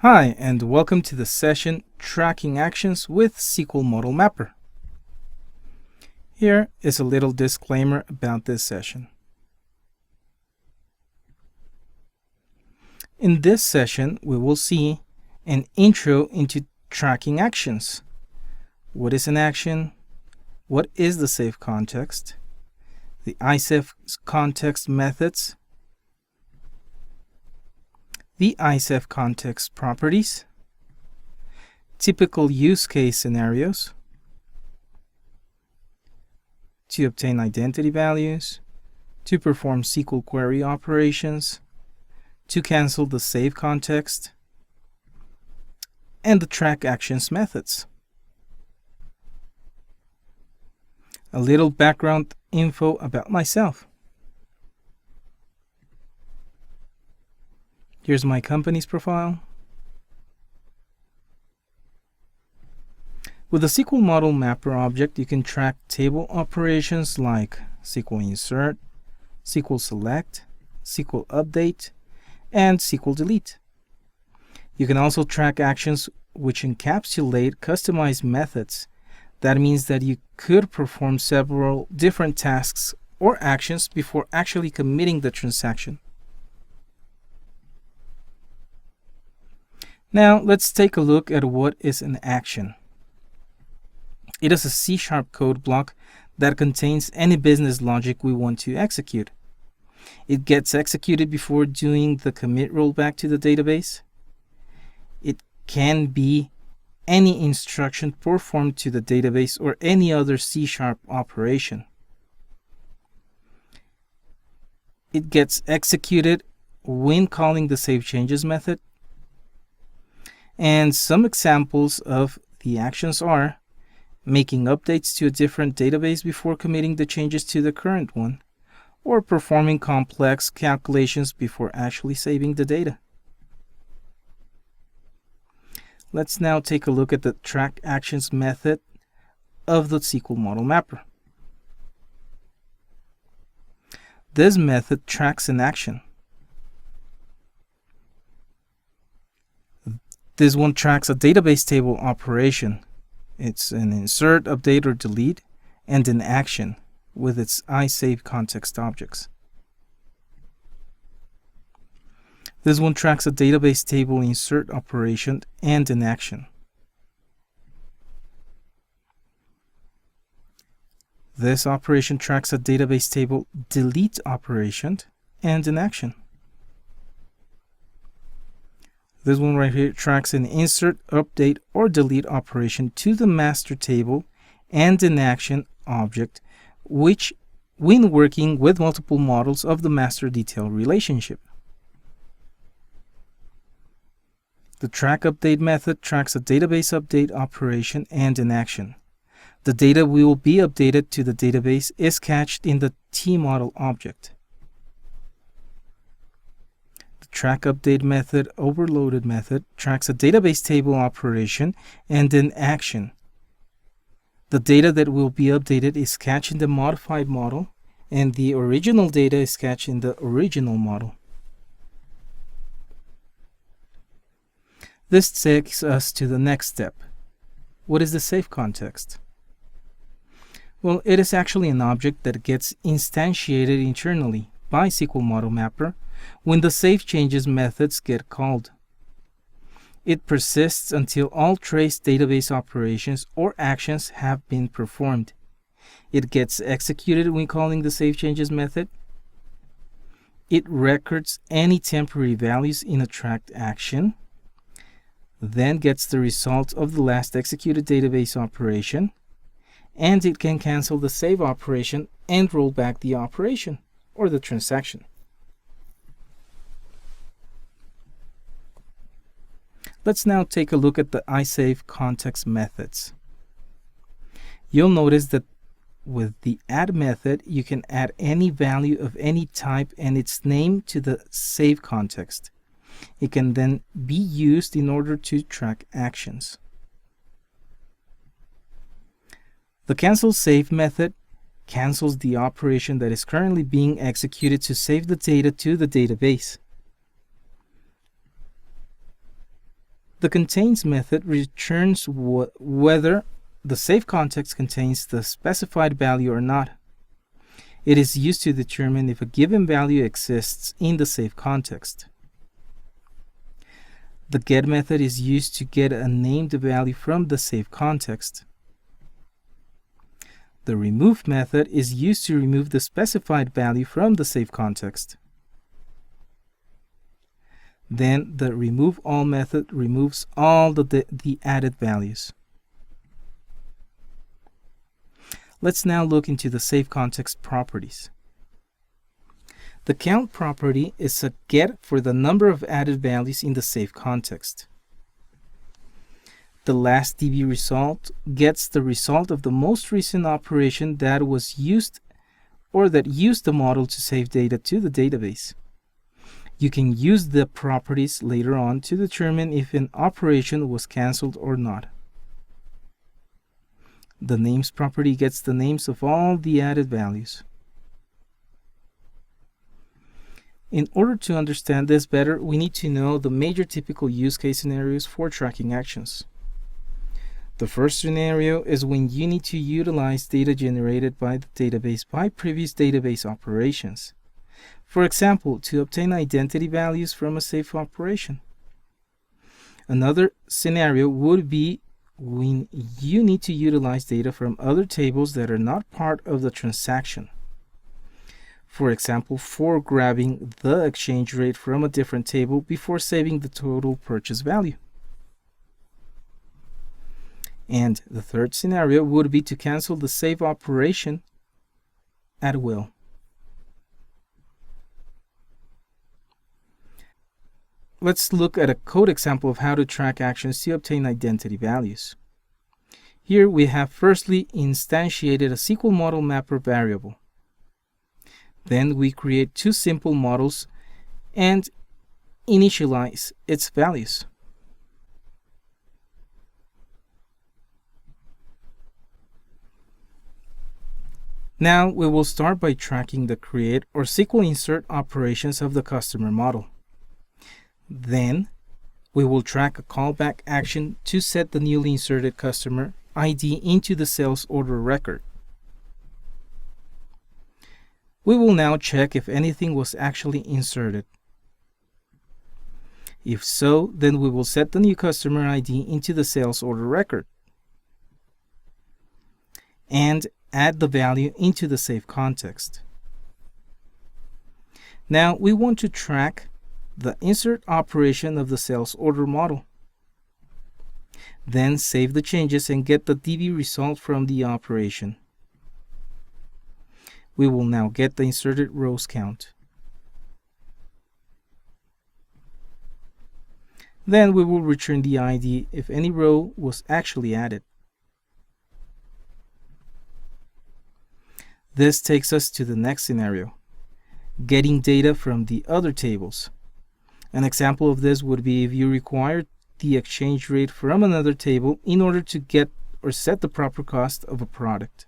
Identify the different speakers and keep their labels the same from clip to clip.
Speaker 1: Hi, and welcome to the session Tracking Actions with SqlModelMapper. Here is a little disclaimer about this session. In this session, we will see an intro into tracking actions. What is an action? What is the SaveContext? The ISaveContext Methods, the ISaveContext Properties, typical use case scenarios, to obtain identity values, to perform SQL query operations, to cancel the SaveContext, and the track actions methods. A little background info about myself. Here's my company's profile. With the SqlModelMapper object, you can track table operations like SQL Insert, SQL Select, SQL Update, and SQL Delete. You can also track actions which encapsulate customized methods. That means that you could perform several different tasks or actions before actually committing the transaction. Now let's take a look at what is an action. It is a C# code block that contains any business logic we want to execute. It gets executed before doing the commit rollback to the database. It can be any instruction performed to the database or any other C# operation. It gets executed when calling the SaveChanges method. And some examples of the actions are making updates to a different database before committing the changes to the current one, or performing complex calculations before actually saving the data. Let's now take a look at the track actions method of the SqlModelMapper. This method tracks an action. This one tracks a database table operation. It's an insert, update, or delete, and an action with its ISaveContext objects. This one tracks a database table insert operation and an action. This operation tracks a database table delete operation and an action. This one right here tracks an insert, update, or delete operation to the master table and an action object, which when working with multiple models of the master detail relationship. The track update method tracks a database update operation and an action. The data will be updated to the database is cached in the tModel object. Track update method, overloaded method, tracks a database table operation and an action. The data that will be updated is cached in the modified model, and the original data is cached in the original model. This takes us to the next step. What is the SaveContext? Well, it is actually an object that gets instantiated internally by SqlModelMapper when the SaveChanges methods get called. It persists until all trace database operations or actions have been performed. It gets executed when calling the SaveChanges method. It records any temporary values in a tracked action, then gets the result of the last executed database operation, and it can cancel the save operation and roll back the operation or the transaction. Let's now take a look at the ISaveContext methods. You'll notice that with the add method, you can add any value of any type and its name to the SaveContext. It can then be used in order to track actions. The cancel save method cancels the operation that is currently being executed to save the data to the database. The contains method returns whether the SaveContext contains the specified value or not. It is used to determine if a given value exists in the SaveContext. The get method is used to get a named value from the SaveContext. The remove method is used to remove the specified value from the SaveContext. Then the remove all method removes all the added values. Let's now look into the SaveContext properties. The count property is a get for the number of added values in the SaveContext. The last DB result gets the result of the most recent operation that was used or that used the model to save data to the database. You can use the properties later on to determine if an operation was cancelled or not. The names property gets the names of all the added values. In order to understand this better, we need to know the major typical use case scenarios for tracking actions. The first scenario is when you need to utilize data generated by the database by previous database operations. For example, to obtain identity values from a save operation. Another scenario would be when you need to utilize data from other tables that are not part of the transaction. For example, for grabbing the exchange rate from a different table before saving the total purchase value. And the third scenario would be to cancel the save operation at will. Let's look at a code example of how to track actions to obtain identity values. Here we have firstly instantiated a SqlModelMapper variable. Then we create two simple models and initialize its values. Now we will start by tracking the create or SQL insert operations of the customer model. Then we will track a callback action to set the newly inserted customer ID into the sales order record. We will now check if anything was actually inserted. If so, then we will set the new customer ID into the sales order record and add the value into the SaveContext. Now we want to track the insert operation of the sales order model. Then save the changes and get the DB result from the operation. We will now get the inserted rows count. Then we will return the ID if any row was actually added. This takes us to the next scenario, getting data from the other tables. An example of this would be if you require the exchange rate from another table in order to get or set the proper cost of a product.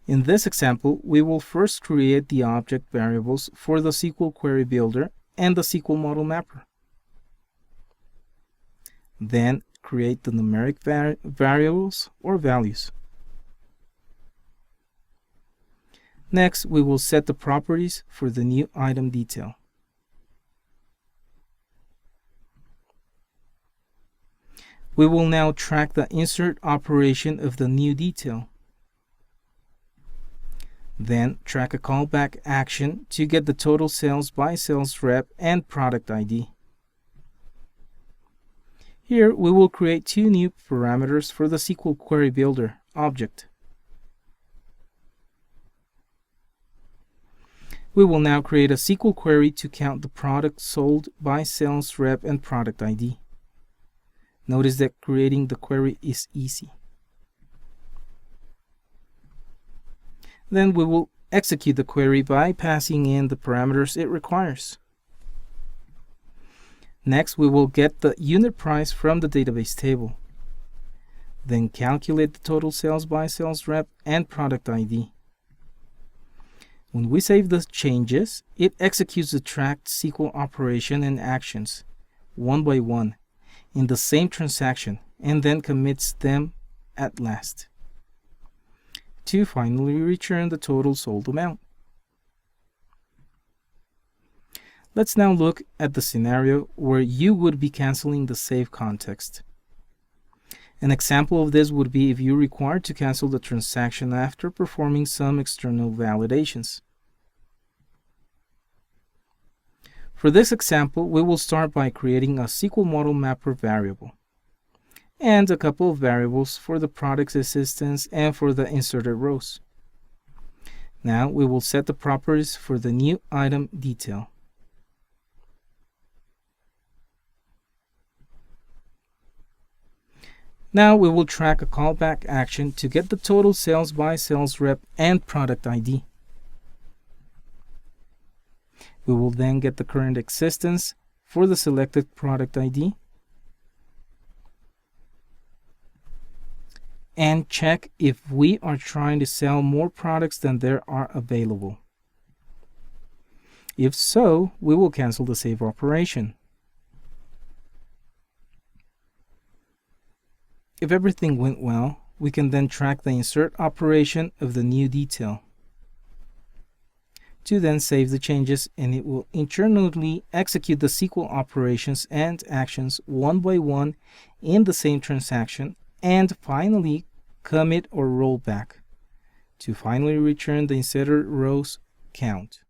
Speaker 1: In this example, we will first create the object variables for the SQL Query Builder and the SqlModelMapper. Then create the numeric variables or values. Next, we will set the properties for the new item detail. We will now track the insert operation of the new detail. Then track a callback action to get the total sales by sales rep and product ID. Here we will create two new parameters for the SQL Query Builder object. We will now create a SQL query to count the product sold by sales rep and product ID. Notice that creating the query is easy. Then we will execute the query by passing in the parameters it requires. Next, we will get the unit price from the database table. Then calculate the total sales by sales rep and product ID. When we save the changes, it executes the tracked SQL operation and actions one by one in the same transaction and then commits them at last to finally return the total sold amount. Let's now look at the scenario where you would be canceling the save context. An example of this would be if you required to cancel the transaction after performing some external validations. For this example, we will start by creating a SqlModelMapper variable and a couple of variables for the product existence and for the inserted rows. Now we will set the properties for the new item detail. Now we will track a callback action to get the total sales by sales rep and product ID. We will then get the current existence for the selected product ID and check if we are trying to sell more products than there are available. If so, we will cancel the save operation. If everything went well, we can then track the insert operation of the new detail to then save the changes, and it will internally execute the SQL operations and actions one by one in the same transaction and finally commit or roll back to finally return the inserted rows count.